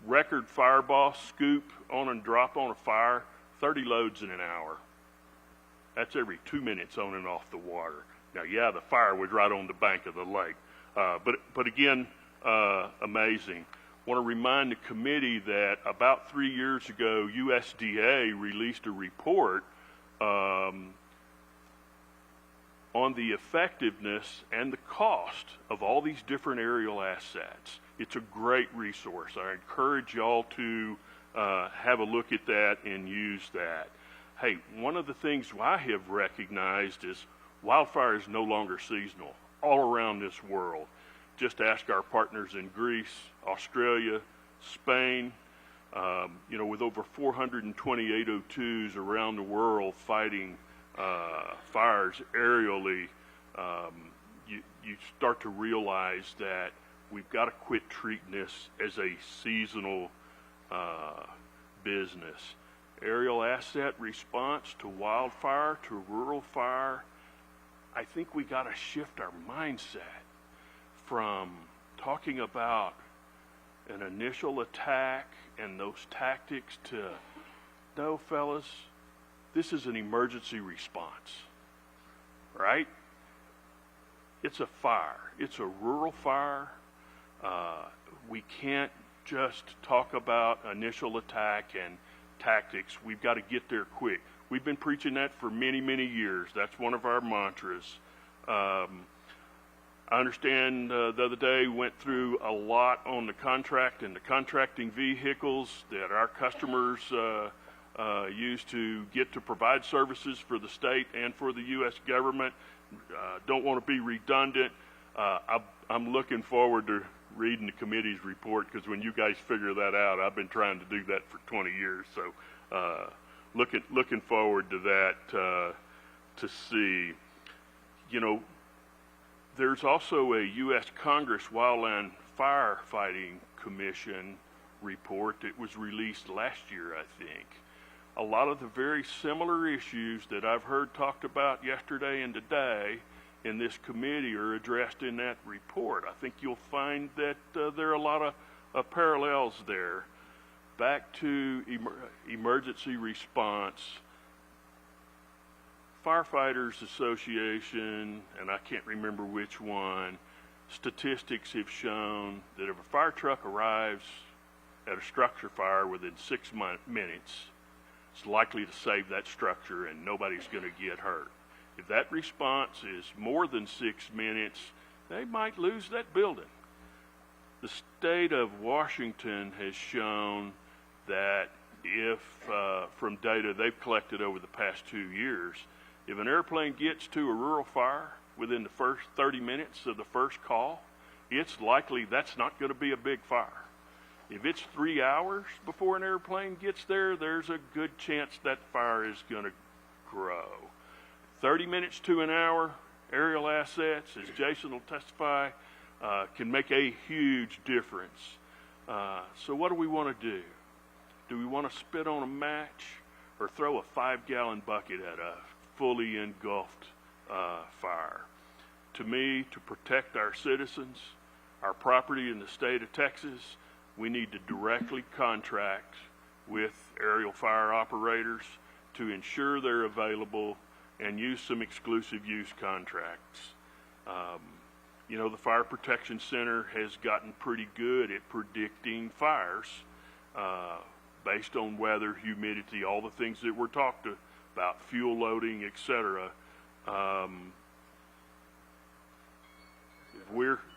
record fire boss scoop on and drop on a fire, 30 loads in an hour. That's every 2 minutes on and off the water. Now, yeah, the fire was right on the bank of the lake. But again, amazing. I want to remind the committee that about 3 years ago, USDA released a report on the effectiveness and the cost of all these different aerial assets. It's a great resource. I encourage y'all to have a look at that and use that. Hey, one of the things I have recognized is wildfire is no longer seasonal all around this world. Just ask our partners in Greece, Australia, Spain, with over 420 802s around the world fighting fires aerially, you start to realize that we've got to quit treating this as a seasonal business. Aerial asset response to wildfire, to rural fire, I think we got to shift our mindset from talking about an initial attack and those tactics to, no, fellas, this is an emergency response, right? It's a fire. It's a rural fire. We can't just talk about initial attack and tactics. We've got to get there quick. We've been preaching that for many, many years. That's one of our mantras. I understand the other day went through a lot on the contract and the contracting vehicles that our customers use to get to provide services for the state and for the U.S. government. Don't want to be redundant. I'm looking forward to reading the committee's report, because when you guys figure that out, I've been trying to do that for 20 years. So looking forward to that to see. There's also a U.S. Congress Wildland Firefighting Commission report that was released last year, I think. A lot of the very similar issues that I've heard talked about yesterday and today in this committee are addressed in that report. I think you'll find that there are a lot of parallels there. Back to emergency response. Firefighters Association, and I can't remember which one, statistics have shown that if a fire truck arrives at a structure fire within 6 minutes, it's likely to save that structure and nobody's going to get hurt. If that response is more than 6 minutes, they might lose that building. The state of Washington has shown that if, from data they've collected over the past 2 years, if an airplane gets to a rural fire within the first 30 minutes of the first call, it's likely that's not going to be a big fire. If it's 3 hours before an airplane gets there, there's a good chance that fire is going to grow. 30 minutes to an hour, aerial assets, as Jason will testify, can make a huge difference. So what do we want to do? Do we want to spit on a match or throw a 5-gallon bucket at a fully engulfed fire? To me, to protect our citizens, our property in the state of Texas, we need to directly contract with aerial fire operators to ensure they're available and use some exclusive use contracts. The Fire Protection Center has gotten pretty good at predicting fires based on weather, humidity, all the things that we're talked about, fuel loading, etc.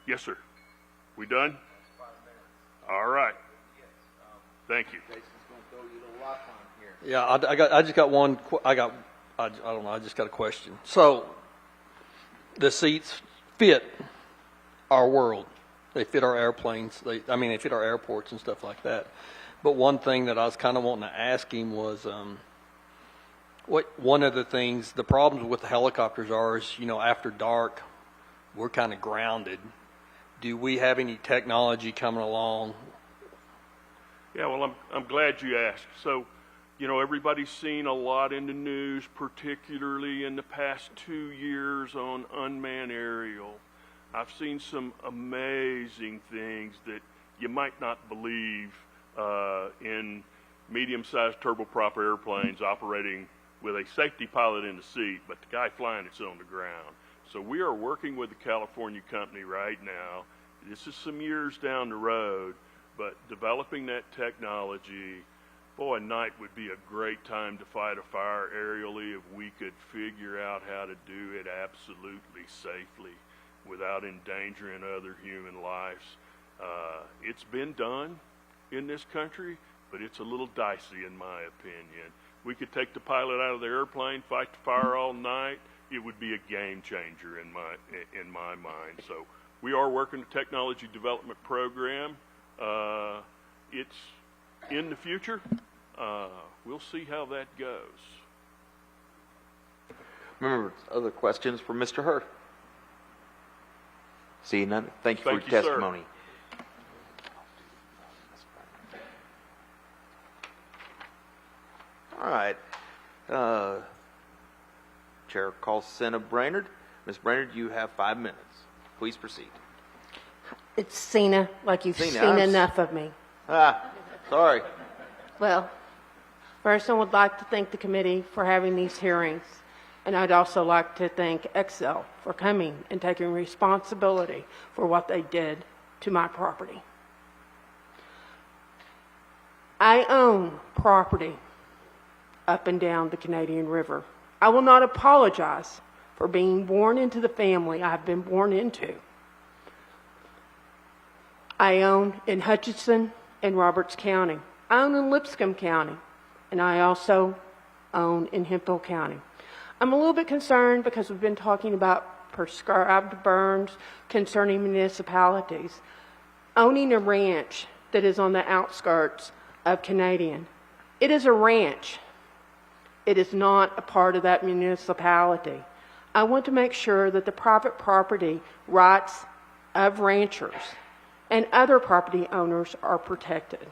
Yes, sir. We done? 5 minutes. All right. Yes. Thank you. Jason's going to throw you a little lifeline here. Yeah, I just got one. I don't know. I just got a question. So, the seats fit our world. They fit our airplanes. They fit our airports and stuff like that. But one thing that I was kind of wanting to ask him was, one of the things, the problems with the helicopters is, after dark, we're kind of grounded. Do we have any technology coming along? Yeah, well, I'm glad you asked. So, everybody's seen a lot in the news, particularly in the past 2 years on unmanned aerial. I've seen some amazing things that you might not believe in medium-sized turboprop airplanes operating with a safety pilot in the seat, but the guy flying it's on the ground. So we are working with the California company right now. This is some years down the road, but developing that technology, boy, night would be a great time to fight a fire aerially if we could figure out how to do it absolutely safely without endangering other human lives. It's been done in this country, but it's a little dicey in my opinion. We could take the pilot out of the airplane, fight the fire all night. It would be a game changer in my mind. So we are working the technology development program. It's in the future. We'll see how that goes. Remember, other questions for Mr. Hurd? See none. Thank you for your Thank you, sir. testimony. All right. Chair calls Senator Brainerd. Ms. Brainerd, you have 5 minutes. Please proceed. It's Cena, like you've Cena, seen enough of me. Sorry. Well, first I would like to thank the committee for having these hearings, and I'd also like to thank Xcel for coming and taking responsibility for what they did to my property. I own property up and down the Canadian River. I will not apologize for being born into the family I've been born into. I own in Hutchinson and Roberts County. I own in Lipscomb County, and I also own in Hemphill County. I'm a little bit concerned because we've been talking about prescribed burns concerning municipalities. Owning a ranch that is on the outskirts of Canadian. It is a ranch. It is not a part of that municipality. I want to make sure that the private property rights of ranchers and other property owners are protected.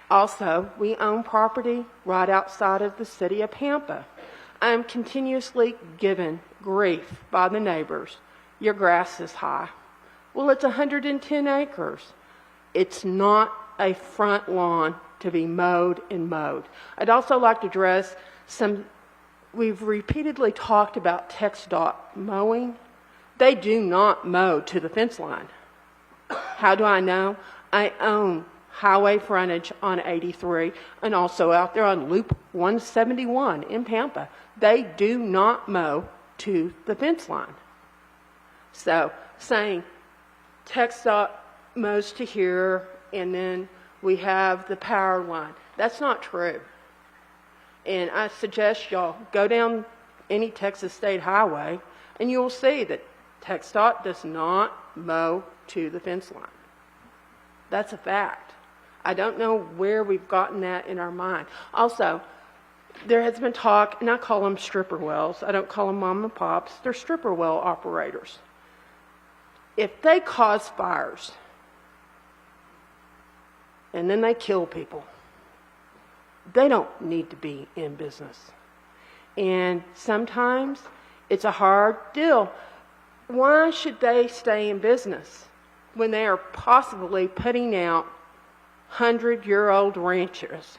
Also, we own property right outside of the city of Pampa. I am continuously given grief by the neighbors. Your grass is high. Well, it's 110 acres. It's not a front lawn to be mowed and mowed. I'd also like to address we've repeatedly talked about TxDOT mowing. They do not mow to the fence line. How do I know? I own highway frontage on 83 and also out there on Loop 171 in Pampa. They do not mow to the fence line. So saying TxDOT mows to here and then we have the power line, that's not true. And I suggest y'all go down any Texas state highway and you'll see that TxDOT does not mow to the fence line. That's a fact. I don't know where we've gotten that in our mind. Also, there has been talk, and I call them stripper wells. I don't call them mom and pops. They're stripper well operators. If they cause fires and then they kill people, they don't need to be in business. And sometimes it's a hard deal. Why should they stay in business when they are possibly putting out 100-year-old ranches?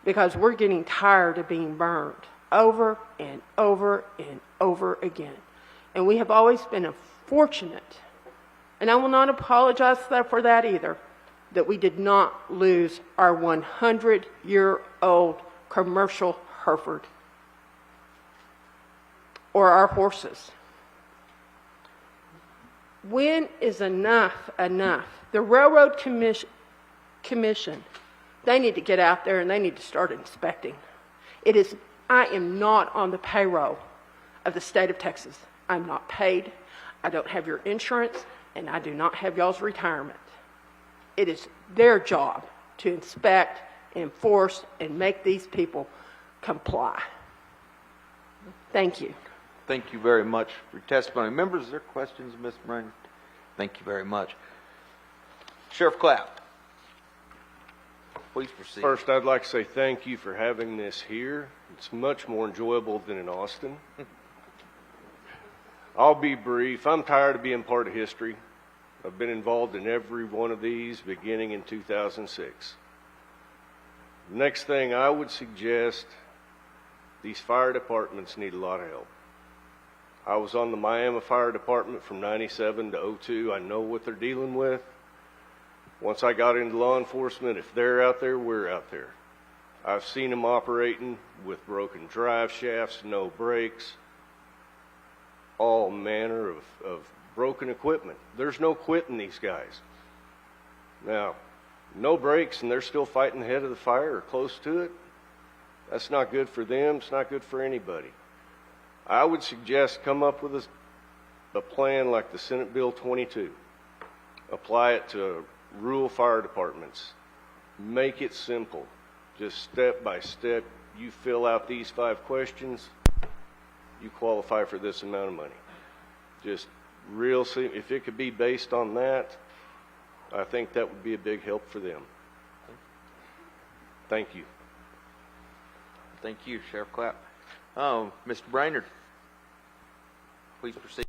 Because we're getting tired of being burned over and over and over again. And we have always been fortunate, and I will not apologize for that either, that we did not lose our 100-year-old commercial Hereford or our horses. When is enough enough? The Railroad Commission, they need to get out there and they need to start inspecting. I am not on the payroll of the state of Texas. I'm not paid. I don't have your insurance, and I do not have y'all's retirement. It is their job to inspect, enforce, and make these people comply. Thank you. Thank you very much for your testimony. Members, are there questions, Ms. Brainerd? Thank you very much. Sheriff Clapp, please proceed. First, I'd like to say thank you for having this here. It's much more enjoyable than in Austin. I'll be brief. I'm tired of being part of history. I've been involved in every one of these beginning in 2006. Next thing I would suggest, these fire departments need a lot of help. I was on the Miami Fire Department from 97 to 02. I know what they're dealing with. Once I got into law enforcement, if they're out there, we're out there. I've seen them operating with broken drive shafts, no brakes, all manner of broken equipment. There's no quitting these guys. Now, no brakes and they're still fighting the head of the fire or close to it. That's not good for them. It's not good for anybody. I would suggest come up with a plan like the Senate Bill 22. Apply it to rural fire departments. Make it simple. Just step by step. You fill out these 5 questions, you qualify for this amount of money. Just real simple. If it could be based on that, I think that would be a big help for them. Thank you. Thank you, Sheriff Clapp. Oh, Mr. Brainerd, please proceed.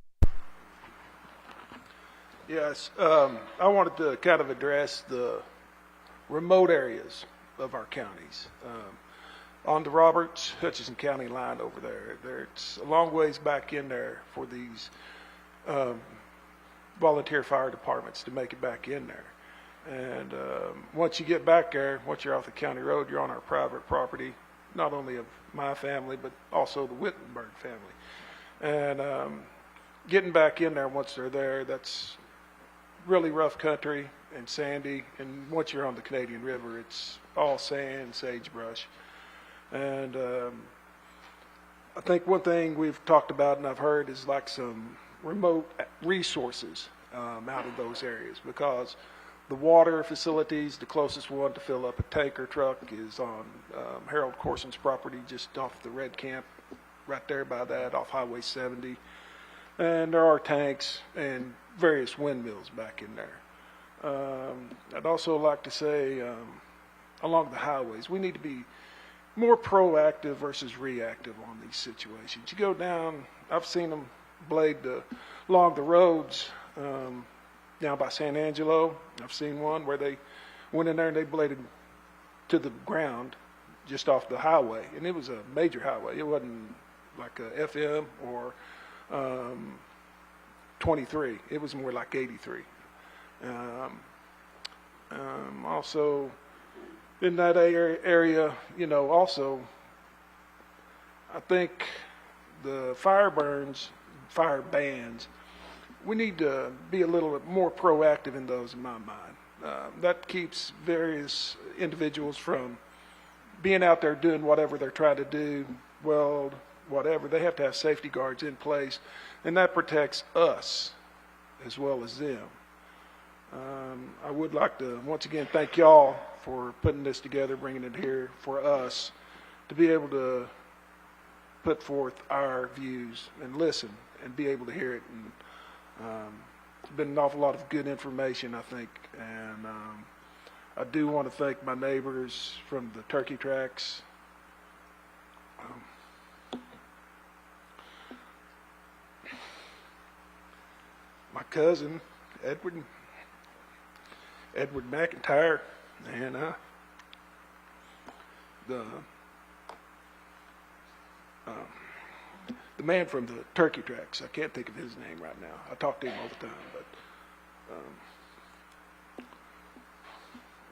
Yes, I wanted to kind of address the remote areas of our counties. On the Roberts-Hutchinson County line over there, it's a long ways back in there for these volunteer fire departments to make it back in there. And once you get back there, once you're off the county road, you're on our private property, not only of my family, but also the Wittenberg family. And getting back in there once they're there, that's really rough country and sandy. And once you're on the Canadian River, it's all sand, sagebrush. And I think one thing we've talked about and I've heard is like some remote resources out of those areas, because the water facilities, the closest one to fill up a tanker truck is on Harold Corson's property, just off the Red Camp, right there by that, off Highway 70. And there are tanks and various windmills back in there. I'd also like to say, along the highways, we need to be more proactive versus reactive on these situations. You go down, I've seen them blade along the roads, down by San Angelo. I've seen one where they went in there and they bladed to the ground just off the highway. And it was a major highway. It wasn't like a FM or 23. It was more like 83. Also, in that area, you know, also, I think the fire bans, we need to be a little bit more proactive in those, in my mind. That keeps various individuals from being out there doing whatever they're trying to do, weld, whatever. They have to have safety guards in place, and that protects us as well as them. I would like to once again thank y'all for putting this together, bringing it here for us to be able to put forth our views and listen and be able to hear it. And it's been an awful lot of good information, I think. And I do want to thank my neighbors from the turkey tracks. My cousin, Edward McIntyre, and the man from the turkey tracks. I can't think of his name right now. I talk to him all the time, but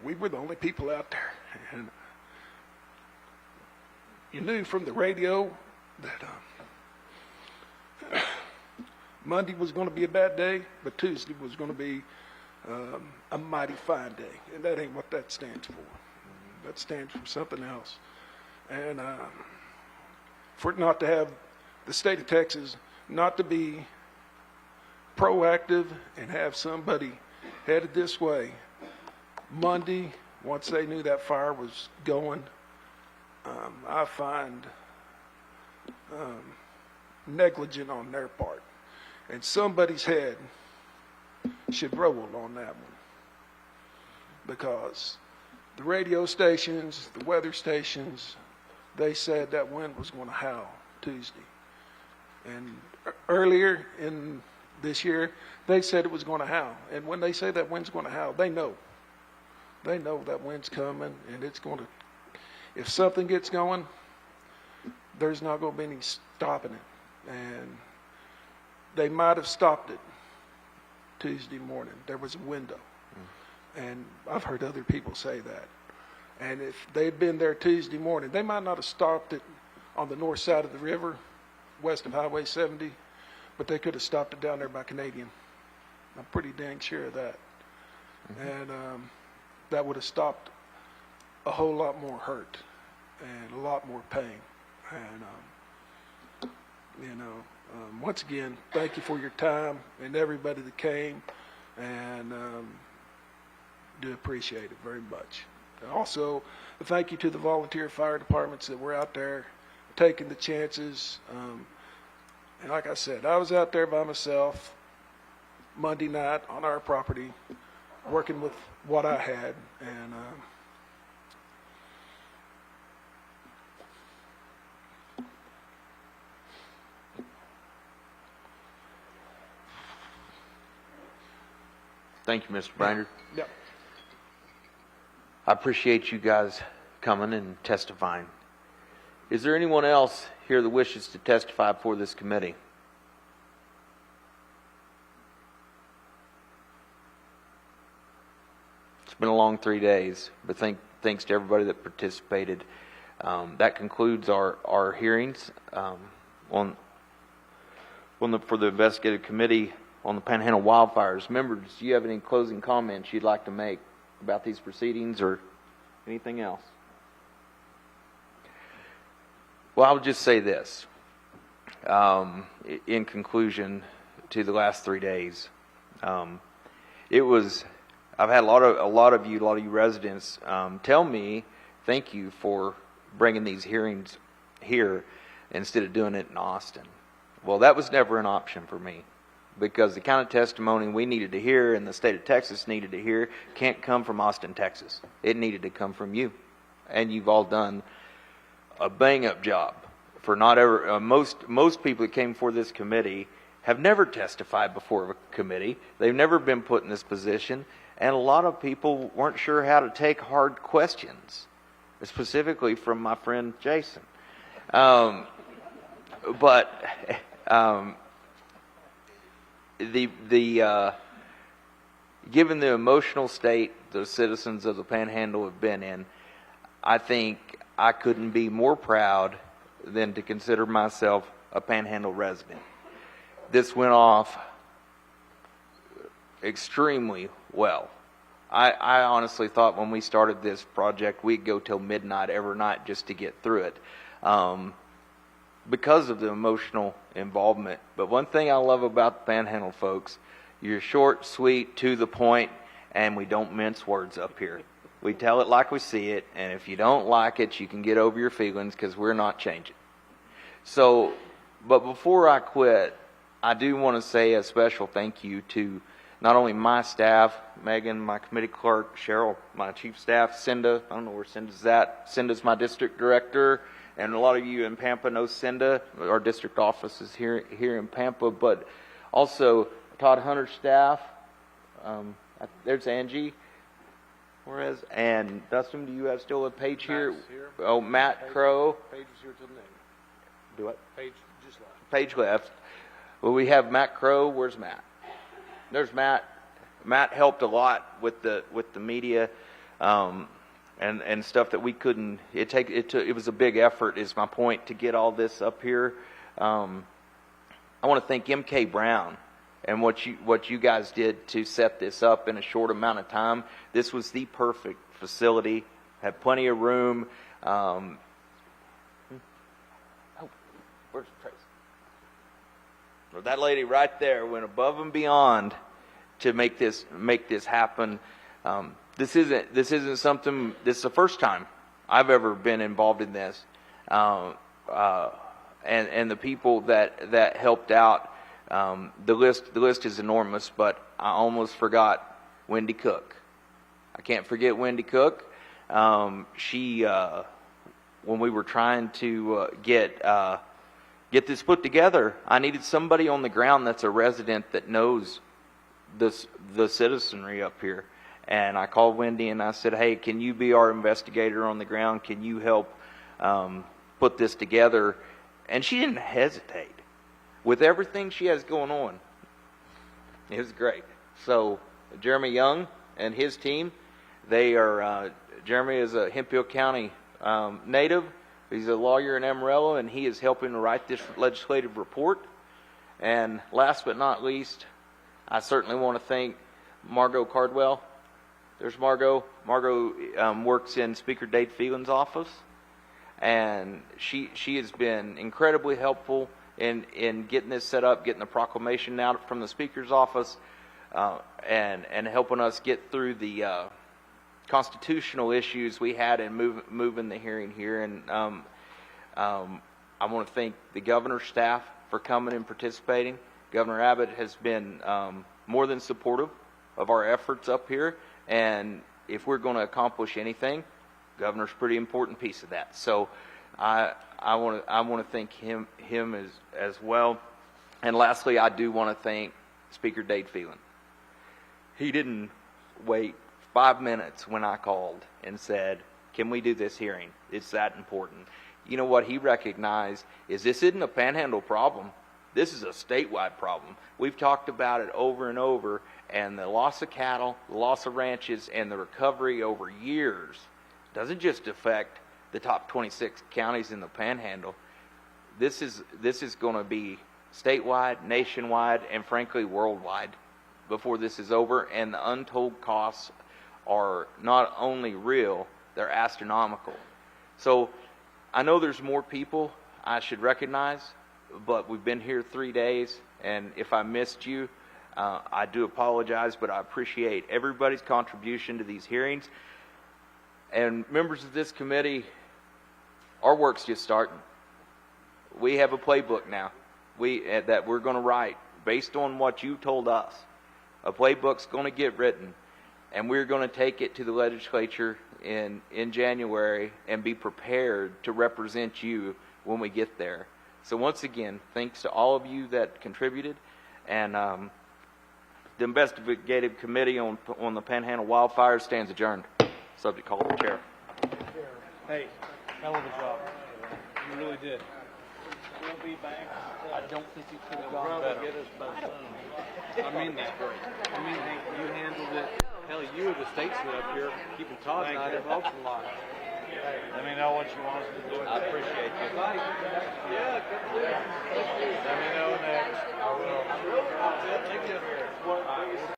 we were the only people out there. And you knew from the radio that Monday was going to be a bad day, but Tuesday was going to be a mighty fine day. And that ain't what that stands for. That stands for something else. And for it not to have the state of Texas not to be proactive and have somebody headed this way Monday, once they knew that fire was going, I find negligent on their part. And somebody's head should roll on that one, because the radio stations, the weather stations, they said that wind was going to howl Tuesday. And earlier in this year, they said it was going to howl. And when they say that wind's going to howl, they know. They know that wind's coming, and it's going to, if something gets going, there's not going to be any stopping it. And they might have stopped it Tuesday morning. There was a window. And I've heard other people say that. And if they'd been there Tuesday morning, they might not have stopped it on the north side of the river, west of Highway 70, but they could have stopped it down there by Canadian. I'm pretty dang sure of that. And that would have stopped a whole lot more hurt and a lot more pain. And, once again, thank you for your time and everybody that came, and do appreciate it very much. And also, thank you to the volunteer fire departments that were out there taking the chances. And like I said, I was out there by myself Monday night on our property, working with what I had, and Thank you, Mr. Brainerd. yeah. I appreciate you guys coming and testifying. Is there anyone else here that wishes to testify before this committee? It's been a long 3 days, but thanks to everybody that participated. That concludes our hearings for the investigative committee on the Panhandle wildfires. Members, do you have any closing comments you'd like to make about these proceedings or anything else? Well, I'll just say this. In conclusion to the last 3 days, I've had a lot of you residents tell me thank you for bringing these hearings here instead of doing it in Austin. Well, that was never an option for me, because the kind of testimony we needed to hear and the state of Texas needed to hear can't come from Austin, Texas. It needed to come from you. And you've all done a bang-up job. For not ever, most people that came before this committee have never testified before a committee. They've never been put in this position. And a lot of people weren't sure how to take hard questions, specifically from my friend Jason. Given the emotional state the citizens of the Panhandle have been in, I think I couldn't be more proud than to consider myself a Panhandle resident. This went off extremely well. I honestly thought when we started this project we'd go till midnight every night just to get through it, because of the emotional involvement. But one thing I love about the Panhandle folks, you're short, sweet, to the point, and we don't mince words up here. We tell it like we see it, and if you don't like it, you can get over your feelings, because we're not changing. So, but before I quit, I do want to say a special thank you to not only my staff, Megan, my committee clerk, Cheryl, my chief staff, Cinda. I don't know where Cinda's at. Cinda's my district director, and a lot of you in Pampa know Cinda. Our district office is here in Pampa, but also Todd Hunter's staff. There's Angie. Whereas, and Dustin, do you have still a page here? Here. Oh, Matt Crow. Page is here till noon. Do what? Page just left. Page left. Well, we have Matt Crow. Where's Matt? There's Matt. Matt helped a lot with the media, and stuff that we couldn't. It was a big effort. Is my point, to get all this up here. I want to thank MK Brown and what you guys did to set this up in a short amount of time. This was the perfect facility. Had plenty of room. Where's Tracy? Well, that lady right there went above and beyond to make this happen. This isn't something. This is the first time I've ever been involved in this, and the people that helped out. The list is enormous, but I almost forgot Wendy Cook. I can't forget Wendy Cook. She when we were trying to get get this put together, I needed somebody on the ground that's a resident that knows the citizenry up here. And I called Wendy and I said, hey, can you be our investigator on the ground? Can you help put this together? And she didn't hesitate. With everything she has going on, it was great. So Jeremy Young and his team, Jeremy is a Hemphill County native. He's a lawyer in Amarillo, and he is helping to write this legislative report. And last but not least, I certainly want to thank Margot Cardwell. There's Margot. Margot works in Speaker Dade Phelan's office, and she has been incredibly helpful in getting this set up, getting the proclamation out from the Speaker's office, and helping us get through the constitutional issues we had in moving the hearing here. And I want to thank the governor's staff for coming and participating. Governor Abbott has been more than supportive of our efforts up here, and if we're going to accomplish anything, governor's a pretty important piece of that. So I want to thank him as well. And lastly, I do want to thank Speaker Dade Phelan. He didn't wait 5 minutes when I called and said, can we do this hearing? It's that important. You know what he recognized is this isn't a Panhandle problem. This is a statewide problem. We've talked about it over and over, and the loss of cattle, the loss of ranches, and the recovery over years doesn't just affect the top 26 counties in the Panhandle. This is going to be statewide, nationwide, and frankly worldwide before this is over, and the untold costs are not only real, they're astronomical. So I know there's more people I should recognize, but we've been here 3 days, and if I missed you, I do apologize, but I appreciate everybody's contribution to these hearings. And members of this committee, our work's just starting. We have a playbook now that we're going to write based on what you told us. A playbook's going to get written, and we're going to take it to the legislature in January and be prepared to represent you when we get there. So once again, thanks to all of you that contributed, and the investigative committee on the Panhandle wildfires stands adjourned. Subject call to the chair. Hey, hell of a job. You really did. We'll be back. I don't think you could have gone better. Get us by soon. I mean that. I mean, you handled it. Hell, you were the statesman up here, keeping Todd and I involved in life. Let me know what you want us to do. I appreciate you. Yeah, let me know next. I will. Thank you.